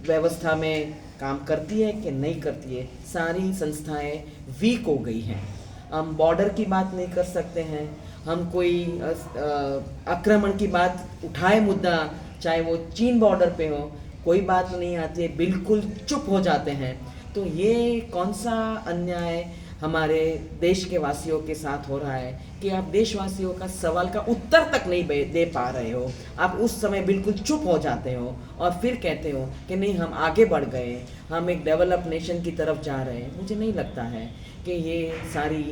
व्यवस्था में काम करती है कि नहीं करती है। सारी संस्थाएं वीक हो गई हैं। हम बॉर्डर की बात नहीं कर सकते हैं, हम कोई आक्रमण की बात उठाए मुद्दा, चाहे वो चीन बॉर्डर पे हो, कोई बात नहीं आती है, बिल्कुल चुप हो जाते हैं। तो ये कौन सा अन्याय हमारे देश के वासियों के साथ हो रहा है कि आप देशवासियों का सवाल का उत्तर तक नहीं दे पा रहे हो। आप उस समय बिल्कुल चुप हो जाते हो और फिर कहते हो कि नहीं, हम आगे बढ़ गए, हम एक डेवलप नेशन की तरफ जा रहे हैं। मुझे नहीं लगता है कि ये सारी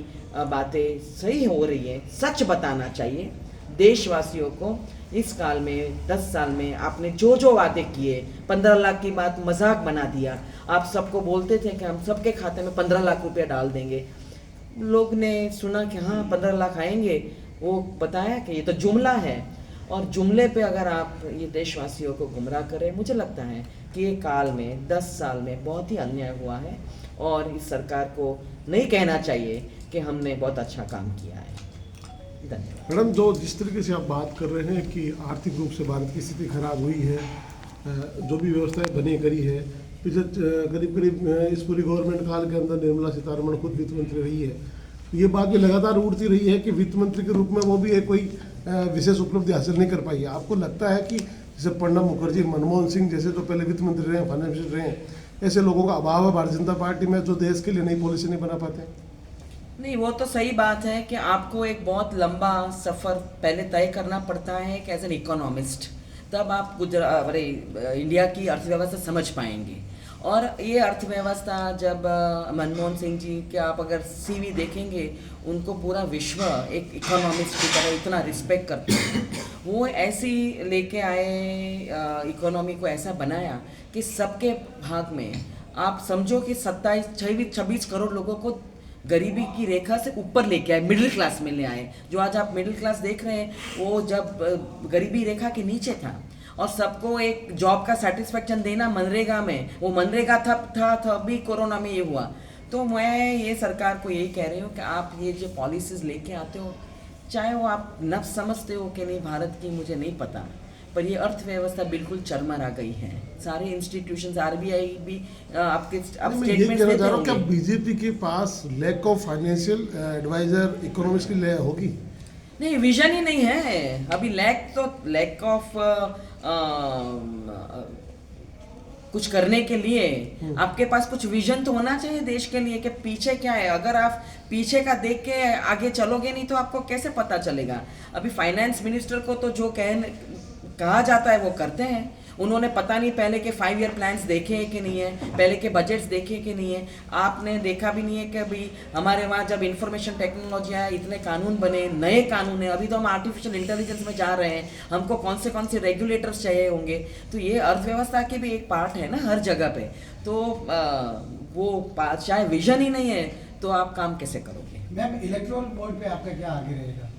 बातें सही हो रही है। सच बताना चाहिए देशवासियों को। इस काल में 10 साल में आपने जो जो वादे किए, 15 लाख की बात मजाक बना दिया। आप सबको बोलते थे कि हम सबके खाते में 15 लाख रुपया डाल देंगे। लोग ने सुना कि हाँ 15 लाख आएंगे, वो बताया कि ये तो जुमला है। और जुमले पे अगर आप ये देशवासियों को गुमराह करें, मुझे लगता है कि ये काल में 10 साल में बहुत ही अन्याय हुआ है और इस सरकार को नहीं कहना चाहिए कि हमने बहुत अच्छा काम किया है। धन्यवाद। मैडम, जिस तरीके से आप बात कर रहे हैं कि आर्थिक रूप से भारत की स्थिति खराब हुई है, जो भी व्यवस्थाएं बनी करी है, पिछले करीब करीब इस पूरी गवर्नमेंट काल के अंदर निर्मला सीतारमण खुद वित्त मंत्री रही है, ये बात भी लगातार उठती रही है कि वित्त मंत्री के रूप में वो भी एक कोई विशेष उपलब्धि हासिल नहीं कर पाई है। आपको लगता है कि जैसे प्रणब मुखर्जी, मनमोहन सिंह जैसे जो पहले वित्त मंत्री रहे हैं, फाइनेंस मिनिस्टर रहे हैं, ऐसे लोगों का अभाव है भारतीय जनता पार्टी में जो देश के लिए नई पॉलिसी नहीं बना पाते? नहीं, वो तो सही बात है कि आपको एक बहुत लंबा सफ़र पहले तय करना पड़ता है कि एज एन इकोनॉमिस्ट, तब आप इंडिया की अर्थव्यवस्था समझ पाएंगे। और ये अर्थव्यवस्था जब मनमोहन सिंह जी के आप अगर सीवी देखेंगे, उनको पूरा विश्व एक इकोनॉमिस्ट की तरह इतना रिस्पेक्ट करते हैं। वो ऐसी लेके आए इकोनॉमी को, ऐसा बनाया कि सबके भाग में आप समझो कि 26 करोड़ लोगों को गरीबी की रेखा से ऊपर लेके आए, मिडिल क्लास में ले आए। जो आज आप मिडिल क्लास देख रहे हैं, वो जब गरीबी रेखा के नीचे था। और सबको एक जॉब का सेटिस्फेक्शन देना मनरेगा में, वो मनरेगा था तभी कोरोना में ये हुआ। तो मैं ये सरकार को यही कह रही हूँ कि आप ये जो पॉलिसीज़ लेके आते हो, चाहे वो आप नफ्स समझते हो कि नहीं भारत की, मुझे नहीं पता, पर ये अर्थव्यवस्था बिल्कुल चरमरा गई है। सारे इंस्टीट्यूशंस, आरबीआई भी आपके स्टेटमेंट्स देते होंगे। क्या बीजेपी के पास lack of financial adviser economist की होगी? नहीं, विजन ही नहीं है अभी। लैक ऑफ कुछ करने के लिए आपके पास कुछ विजन तो होना चाहिए देश के लिए कि पीछे क्या है। अगर आप पीछे का देख के आगे चलोगे नहीं तो आपको कैसे पता चलेगा। अभी फाइनेंस मिनिस्टर को तो जो कहा जाता है वो करते हैं। उन्होंने पता नहीं पहले के 5 ईयर प्लान्स देखे हैं कि नहीं है, पहले के बजट्स देखे कि नहीं है। आपने देखा भी नहीं है कि अभी हमारे वहाँ जब इंफॉर्मेशन टेक्नोलॉजी आया, इतने कानून बने, नए कानून है। अभी तो हम आर्टिफिशियल इंटेलिजेंस में जा रहे हैं, हमको कौन से रेगुलेटर्स चाहिए होंगे। तो ये अर्थव्यवस्था की भी एक पार्ट है ना हर जगह पे। तो वो चाहे विजन ही नहीं है तो आप काम कैसे करोगे। मैम, इलेक्ट्रॉन बोर्ड पे आपका क्या आगे रहेगा?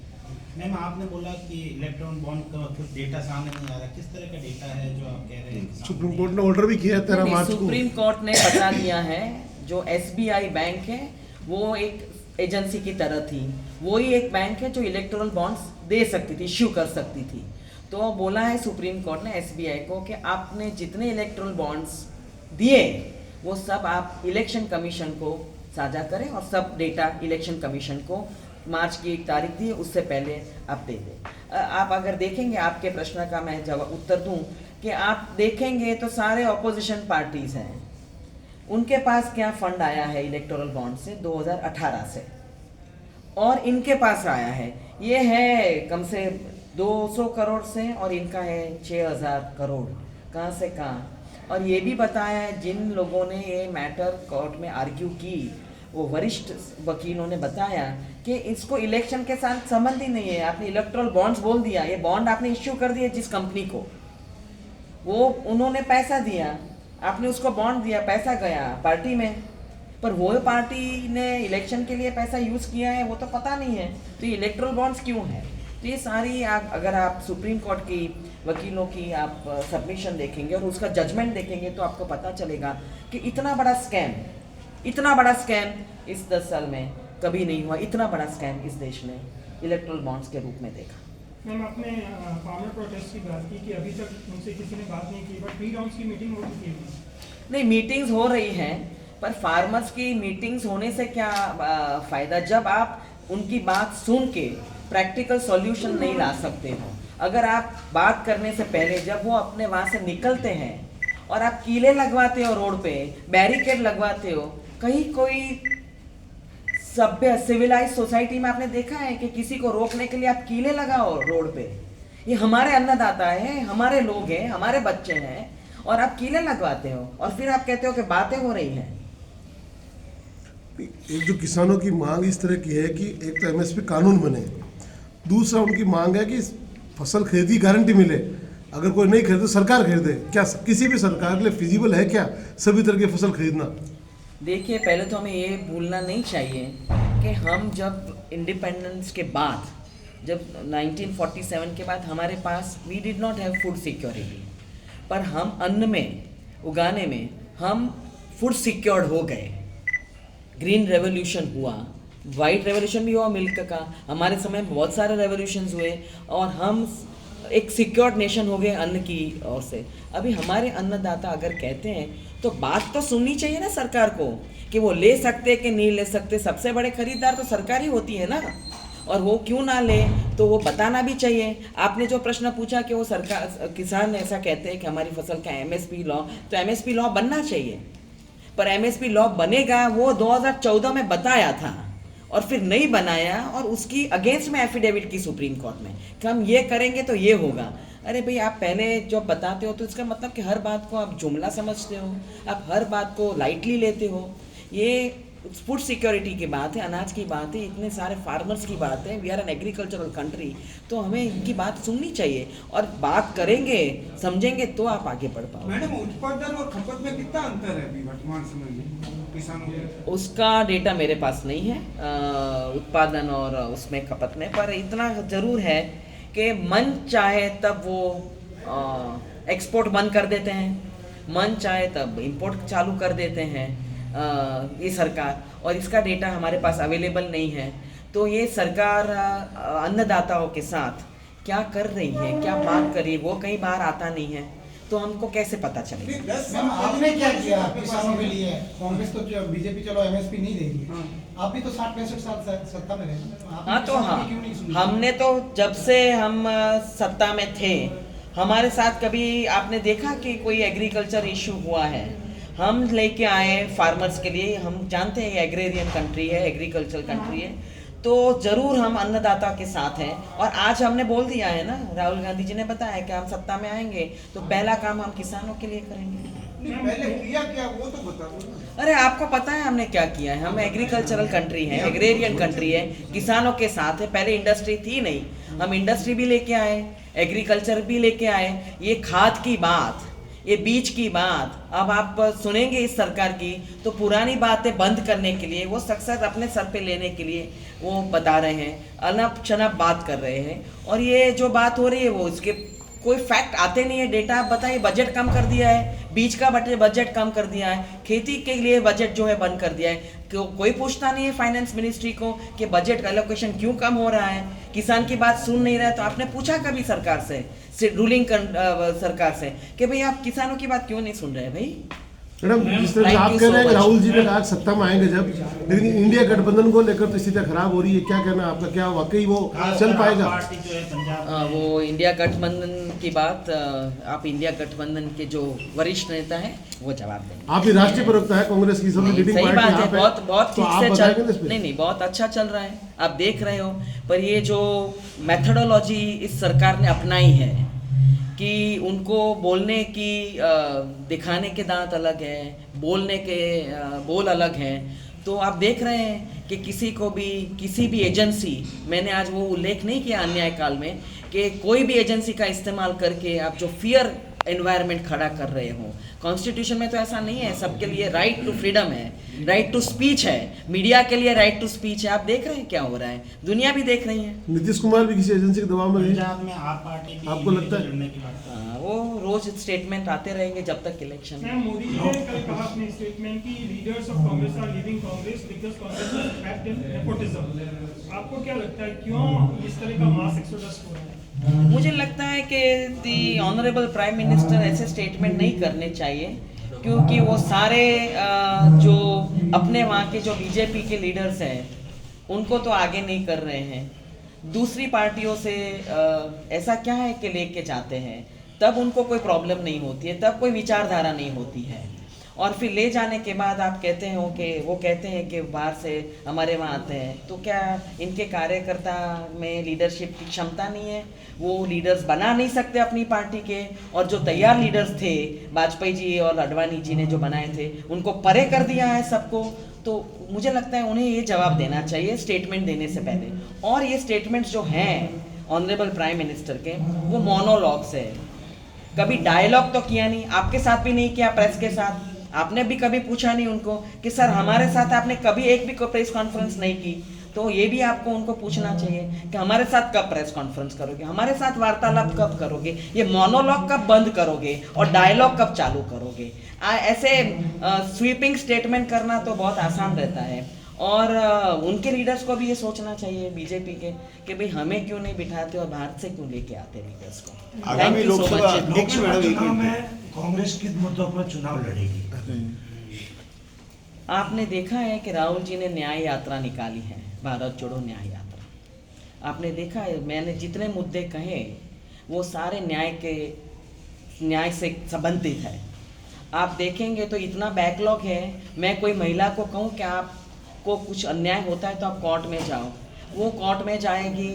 मैम, आपने बोला कि इलेक्ट्रॉन बॉन्ड का कुछ डेटा सामने नहीं आ रहा, किस तरह का डेटा है जो आप कह रहे हैं? सुप्रीम कोर्ट ने ऑर्डर भी किया है 13 मार्च को। सुप्रीम कोर्ट ने बता दिया है, जो एसबीआई बैंक है वो एक एजेंसी की तरह थी, वो ही एक बैंक है जो इलेक्टोरल बॉन्ड्स दे सकती थी, इश्यू कर सकती थी। तो बोला है सुप्रीम कोर्ट ने एसबीआई को कि आपने जितने इलेक्टोरल बॉन्ड्स दिए वो सब आप इलेक्शन कमीशन को साझा करें और सब डेटा इलेक्शन कमीशन को मार्च की 1 तारीख दी, उससे पहले आप दे दें। आप अगर देखेंगे, आपके प्रश्न का मैं जवाब उत्तर दूं कि आप देखेंगे तो सारे ऑपोजिशन पार्टीज हैं, उनके पास क्या फंड आया है इलेक्टोरल बॉन्ड से 2018 से, और इनके पास आया है ये है कम से 200 करोड़ से, और इनका है 6000 करोड़। कहाँ से कहाँ। और ये भी बताया है जिन लोगों ने ये मैटर कोर्ट में आर्ग्यू की, वो वरिष्ठ वकीलों ने बताया कि इसको इलेक्शन के साथ संबंध ही नहीं है। आपने इलेक्टोरल बॉन्ड्स बोल दिया, ये बॉन्ड आपने इश्यू कर दिया जिस कंपनी को, वो उन्होंने पैसा दिया, आपने उसको बॉन्ड दिया, पैसा गया पार्टी में, पर वो पार्टी ने इलेक्शन के लिए पैसा यूज़ किया है वो तो पता नहीं है। तो ये इलेक्टोरल बॉन्ड्स क्यों है। तो ये सारी अगर आप सुप्रीम कोर्ट की वकीलों की आप सबमिशन देखेंगे और उसका जजमेंट देखेंगे तो आपको पता चलेगा कि इतना बड़ा स्कैम इस 10 साल में कभी नहीं हुआ। इतना बड़ा स्कैम इस देश ने इलेक्टोरल बॉन्ड्स के रूप में देखा। मैम आपने फार्मर प्रोटेस्ट की बात की कि अभी तक उनसे किसी ने बात नहीं की, बट 3 राउंड्स की मीटिंग हो चुकी है। नहीं, मीटिंग्स हो रही हैं, पर फार्मर्स की मीटिंग्स होने से क्या फ़ायदा जब आप उनकी बात सुन के प्रैक्टिकल सॉल्यूशन नहीं ला सकते हो। अगर आप बात करने से पहले जब वो अपने वहाँ से निकलते हैं और आप कीले लगवाते हो रोड पे, बैरिकेड लगवाते हो, कहीं कोई सभ्य सिविलाइज सोसाइटी में आपने देखा है कि किसी को रोकने के लिए आप कीले लगाओ रोड पे? ये हमारे अन्नदाता है, हमारे लोग हैं, हमारे बच्चे हैं, और आप कीले लगवाते हो और फिर आप कहते हो कि बातें हो रही हैं। एक जो किसानों की मांग इस तरह की है कि एक तो एमएसपी कानून बने, दूसरा उनकी मांग है कि फसल खरीदी गारंटी मिले, अगर कोई नहीं खरीदे तो सरकार खरीदे। क्या किसी भी सरकार के लिए फिजिबल है क्या सभी तरह की फसल खरीदना? देखिए, पहले तो हमें ये भूलना नहीं चाहिए कि हम जब इंडिपेंडेंस के बाद, जब 1947 के बाद हमारे पास we did not have food security, पर हम अन्न में उगाने में हम फूड सिक्योर्ड हो गए। ग्रीन रेवोल्यूशन हुआ, वाइट रेवोल्यूशन भी हुआ मिल्क का, हमारे समय में बहुत सारे रेवोल्यूशंस हुए और हम एक सिक्योर्ड नेशन हो गए अन्न की ओर से। अभी हमारे अन्नदाता अगर कहते हैं तो बात तो सुननी चाहिए ना सरकार को कि वो ले सकते कि नहीं ले सकते। सबसे बड़े खरीदार तो सरकार ही होती है ना, और वो क्यों ना ले तो वो बताना भी चाहिए। आपने जो प्रश्न पूछा कि वो सरकार किसान ऐसा कहते हैं कि हमारी फसल का एमएसपी लॉ, तो एमएसपी लॉ बनना चाहिए, पर एमएसपी लॉ बनेगा वो 2014 में बताया था और फिर नहीं बनाया और उसकी अगेंस्ट में एफिडेविट की सुप्रीम कोर्ट में कि हम ये करेंगे तो ये होगा। अरे भाई, आप पहले जो बताते हो तो इसका मतलब कि हर बात को आप जुमला समझते हो, आप हर बात को लाइटली लेते हो। ये फूड सिक्योरिटी की बात है, अनाज की बात है, इतने सारे फार्मर्स की बात है, we are an agricultural country, तो हमें इनकी बात सुननी चाहिए और बात करेंगे, समझेंगे तो आप आगे बढ़ पाओ। मैडम, उत्पादन और खपत में कितना अंतर है अभी वर्तमान समय में किसानों के? उसका डेटा मेरे पास नहीं है, उत्पादन और उसमें खपत में, पर इतना ज़रूर है कि मन चाहे तब वो एक्सपोर्ट बंद कर देते हैं, मन चाहे तब इंपोर्ट चालू कर देते हैं ये सरकार, और इसका डेटा हमारे पास अवेलेबल नहीं है। तो ये सरकार अन्नदाताओं के साथ क्या कर रही है, क्या बात कर रही है, वो कई बार आता नहीं है, तो हमको कैसे पता चलेगा? मैम, आपने क्या किया किसानों के लिए? कांग्रेस तो बीजेपी चलो एमएसपी नहीं देगी, आप भी तो 60-65 साल सत्ता में रहे। हाँ, तो हाँ, हमने तो जब से हम सत्ता में थे, हमारे साथ कभी आपने देखा कि कोई एग्रीकल्चर इशू हुआ है? हम लेके आए फार्मर्स के लिए, हम जानते हैं ये एग्रेरियन कंट्री है, एग्रीकल्चर कंट्री है, तो ज़रूर हम अन्नदाता के साथ हैं। और आज हमने बोल दिया है ना, राहुल गांधी जी ने बताया कि हम सत्ता में आएंगे तो पहला काम हम किसानों के लिए करेंगे। पहले किया क्या वो तो बता दो। अरे, आपको पता है हमने क्या किया है? हम एग्रीकल्चरल कंट्री है, एग्रेरियन कंट्री है, किसानों के साथ है। पहले इंडस्ट्री थी नहीं, हम इंडस्ट्री भी लेके आए, एग्रीकल्चर भी लेके आए। ये खाद की बात, ये बीज की बात अब आप सुनेंगे इस सरकार की, तो पुरानी बातें बंद करने के लिए, वो सक्सेस अपने सर पे लेने के लिए वो बता रहे हैं, अनप शनप बात कर रहे हैं। और ये जो बात हो रही है वो इसके कोई फैक्ट आते नहीं है, डेटा आप बताइए। बजट कम कर दिया है, बीज का बजट कम कर दिया है, खेती के लिए बजट जो है बंद कर दिया है। कोई पूछता नहीं है फाइनेंस मिनिस्ट्री को कि बजट का एलोकेशन क्यों कम हो रहा है, किसान की बात सुन नहीं रहा है। तो आपने पूछा कभी सरकार से रूलिंग सरकार से कि भाई आप किसानों की बात क्यों नहीं सुन रहे भाई? मैडम, जिस तरह से आप कह रहे हैं कि राहुल जी ने आज सत्ता में आएंगे जब, लेकिन इंडिया गठबंधन को लेकर तो स्थितियां खराब हो रही है, क्या कहना है आपका? क्या वाकई वो चल पाएगा? पार्टी जो है पंजाब में, वो इंडिया गठबंधन की बात, आप इंडिया गठबंधन के जो वरिष्ठ नेता हैं वो जवाब देंगे। आप ही राष्ट्रीय प्रवक्ता है कांग्रेस की, सबसे लीडिंग सही पार्टी बात है, आप बहुत बहुत तो ठीक आप से बताएंगे ना चल इस पे? नहीं, बहुत अच्छा चल रहा है, आप देख रहे हो। पर ये जो मेथडोलॉजी इस सरकार ने अपनाई है कि उनको बोलने की दिखाने के दांत अलग है, बोलने के बोल अलग हैं, तो आप देख रहे हैं कि किसी भी एजेंसी, मैंने आज वो उल्लेख नहीं किया अन्याय काल में कि कोई भी एजेंसी का इस्तेमाल करके आप जो फियर एनवायरनमेंट खड़ा कर रहे हो। कॉन्स्टिट्यूशन में तो ऐसा नहीं है, सबके लिए राइट टू फ्रीडम है, राइट टू स्पीच है, मीडिया के लिए राइट टू स्पीच है। आप देख रहे हैं क्या हो रहा है, दुनिया भी देख रही है। नीतीश कुमार भी किसी एजेंसी के दबाव में नहीं? पंजाब में आप पार्टी की आपको लगता है? लड़ने की बात कर रहे हैं। वो रोज स्टेटमेंट आते रहेंगे जब तक इलेक्शन। मैम, मोदी जी ने कल कहा अपने स्टेटमेंट की leaders of Congress are leaving Congress because Congress is trapped in nepotism. आपको क्या लगता है क्यों इस तरह का मास एक्सोडस हो रहा है? मुझे लगता है कि दी ऑनरेबल प्राइम मिनिस्टर ऐसे स्टेटमेंट नहीं करने चाहिए, क्योंकि वो सारे जो अपने वहाँ के जो बीजेपी के लीडर्स हैं उनको तो आगे नहीं कर रहे हैं, दूसरी पार्टियों से ऐसा क्या है कि लेके जाते हैं, तब उनको कोई प्रॉब्लम नहीं होती है, तब कोई विचारधारा नहीं होती है। और फिर ले जाने के बाद आप कहते हो कि वो कहते हैं कि बाहर से हमारे वहाँ आते हैं, तो क्या इनके कार्यकर्ता में लीडरशिप की क्षमता नहीं है? वो लीडर्स बना नहीं सकते अपनी पार्टी के, और जो तैयार लीडर्स थे वाजपेयी जी और अडवाणी जी ने जो बनाए थे उनको परे कर दिया है सबको। तो मुझे लगता है उन्हें ये जवाब देना चाहिए स्टेटमेंट देने से पहले। और ये स्टेटमेंट्स जो हैं ऑनरेबल प्राइम मिनिस्टर के, वो मोनोलॉग्स है, कभी डायलॉग तो किया नहीं, आपके साथ भी नहीं किया, प्रेस के साथ आपने भी कभी पूछा नहीं उनको कि सर हमारे साथ आपने कभी एक भी प्रेस कॉन्फ्रेंस नहीं की। तो ये भी आपको उनको पूछना चाहिए कि हमारे साथ कब प्रेस कॉन्फ्रेंस करोगे, हमारे साथ वार्तालाप कब करोगे, ये मोनोलॉग कब बंद करोगे और डायलॉग कब चालू करोगे। ऐसे स्वीपिंग स्टेटमेंट करना तो बहुत आसान रहता है। और उनके लीडर्स को भी ये सोचना चाहिए बीजेपी के कि भाई हमें क्यों नहीं बिठाते और बाहर से क्यों लेके आते लीडर्स को। आगामी लोकसभा अध्यक्ष मैडम एक चुनाव मिनट में कांग्रेस किन मुद्दों पर चुनाव लड़ेगी? आपने देखा है कि राहुल जी ने न्याय यात्रा निकाली है, भारत जोड़ो न्याय यात्रा। आपने देखा है मैंने जितने मुद्दे कहे वो सारे न्याय से संबंधित है। आप देखेंगे तो इतना बैकलॉग है, मैं कोई महिला को कहूँ कि आपको कुछ अन्याय होता है तो आप कोर्ट में जाओ, वो कोर्ट में जाएगी।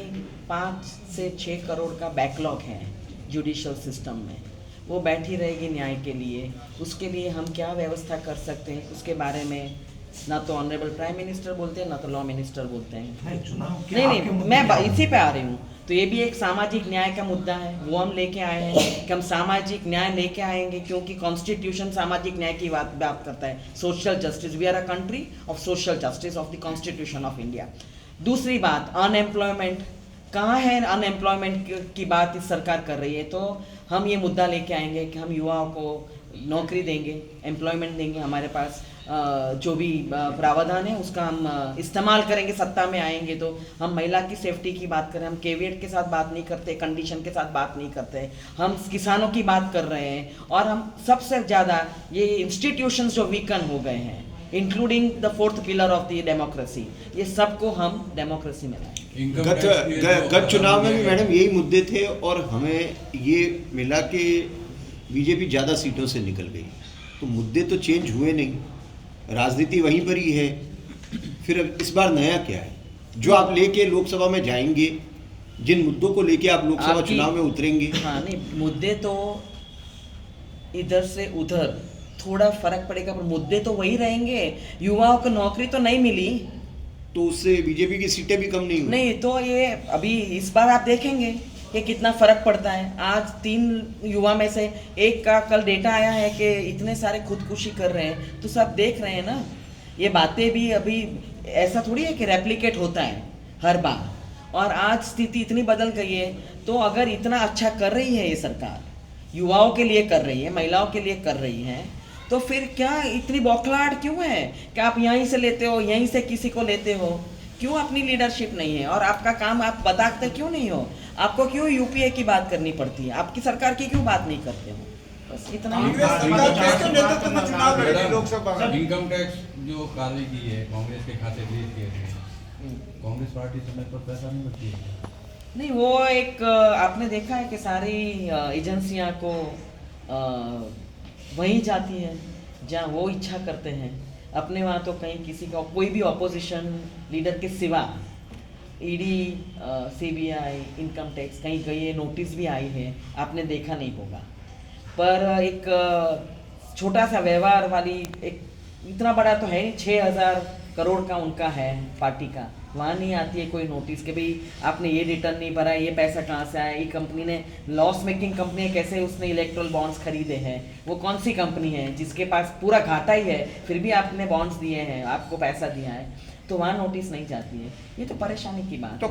5 से 6 करोड़ का बैकलॉग है जुडिशल सिस्टम में, वो बैठी रहेगी न्याय के लिए। उसके लिए हम क्या व्यवस्था कर सकते हैं उसके बारे में ना तो ऑनरेबल प्राइम मिनिस्टर बोलते हैं ना तो लॉ मिनिस्टर बोलते हैं। नहीं, चुनाव के नहीं आपके नहीं, मुद्दे मैं क्या इसी पे आ रही हूँ। तो ये भी एक सामाजिक न्याय का मुद्दा है, वो हम लेके आए हैं कि हम सामाजिक न्याय लेके आएंगे, क्योंकि कॉन्स्टिट्यूशन सामाजिक न्याय की बात करता है, social justice. We are a country of social justice of the constitution of India. दूसरी बात, अनएम्प्लॉयमेंट कहाँ है? अनएम्प्लॉयमेंट की बात इस सरकार कर रही है, तो हम ये मुद्दा लेके आएंगे कि हम युवाओं को नौकरी देंगे, एम्प्लॉयमेंट देंगे, हमारे पास जो भी प्रावधान है उसका हम इस्तेमाल करेंगे, सत्ता में आएंगे तो। हम महिला की सेफ्टी की बात करें, हम केविएट के साथ बात नहीं करते, कंडीशन के साथ बात नहीं करते, हम किसानों की बात कर रहे हैं। और हम सबसे ज़्यादा ये इंस्टीट्यूशंस जो वीकन हो गए हैं, including the 4th pillar of the democracy, ये सबको हम डेमोक्रेसी में लाएं। गत चुनाव में भी मैडम यही मुद्दे थे और हमें ये मिला कि बीजेपी ज़्यादा सीटों से निकल गई, तो मुद्दे तो चेंज हुए नहीं, राजनीति वहीं पर ही है। फिर अब इस बार नया क्या है जो आप लेके लोकसभा में जाएंगे, जिन मुद्दों को लेके आप लोकसभा चुनाव में उतरेंगे? हाँ नहीं, मुद्दे तो इधर से उधर थोड़ा फर्क पड़ेगा पर मुद्दे तो वही रहेंगे। युवाओं को नौकरी तो नहीं मिली, तो उससे बीजेपी की सीटें भी कम नहीं हुई। नहीं तो ये अभी इस बार आप देखेंगे कि कितना फर्क पड़ता है। आज 3 युवा में से एक का कल डेटा आया है कि इतने सारे खुदकुशी कर रहे हैं, तो सब देख रहे हैं ना। ये बातें भी अभी ऐसा थोड़ी है कि रेप्लिकेट होता है हर बार, और आज स्थिति इतनी बदल गई है। तो अगर इतना अच्छा कर रही है ये सरकार, युवाओं के लिए कर रही है, महिलाओं के लिए कर रही है, तो फिर क्या इतनी बौखलाहट क्यों है कि आप यहीं से लेते हो, यहीं से किसी को लेते हो? क्यों अपनी लीडरशिप नहीं है और आपका काम आप बताते क्यों नहीं हो? आपको क्यों यूपीए की बात करनी पड़ती है? आपकी सरकार की क्यों बात नहीं करते हो? बस इतना ही। इनकम टैक्स जो कार्रवाई की है, कांग्रेस के खाते डिलीट किए थे, कांग्रेस पार्टी समय पर पैसा नहीं भरती है। नहीं, वो एक आपने देखा है कि सारी एजेंसियां को वहीं जाती हैं जहां वो इच्छा करते हैं। अपने वहाँ तो कहीं किसी का कोई भी ऑपोजिशन लीडर के सिवा ईडी, सीबीआई, इनकम टैक्स कहीं गई नोटिस भी आई है, आपने देखा नहीं होगा। पर एक छोटा सा व्यवहार वाली, एक इतना बड़ा तो है नहीं, 6,000 करोड़ का उनका है पार्टी का, वहाँ नहीं आती है कोई नोटिस कि भाई आपने ये रिटर्न नहीं भरा, ये पैसा कहाँ से आया, ये कंपनी ने लॉस मेकिंग कंपनी है, कैसे उसने इलेक्ट्रल बॉन्ड्स खरीदे हैं, वो कौन सी कंपनी है जिसके पास पूरा घाटा ही है फिर भी आपने बॉन्ड्स दिए हैं, आपको पैसा दिया है, तो वहाँ नोटिस नहीं जाती है। ये तो परेशानी की बात है।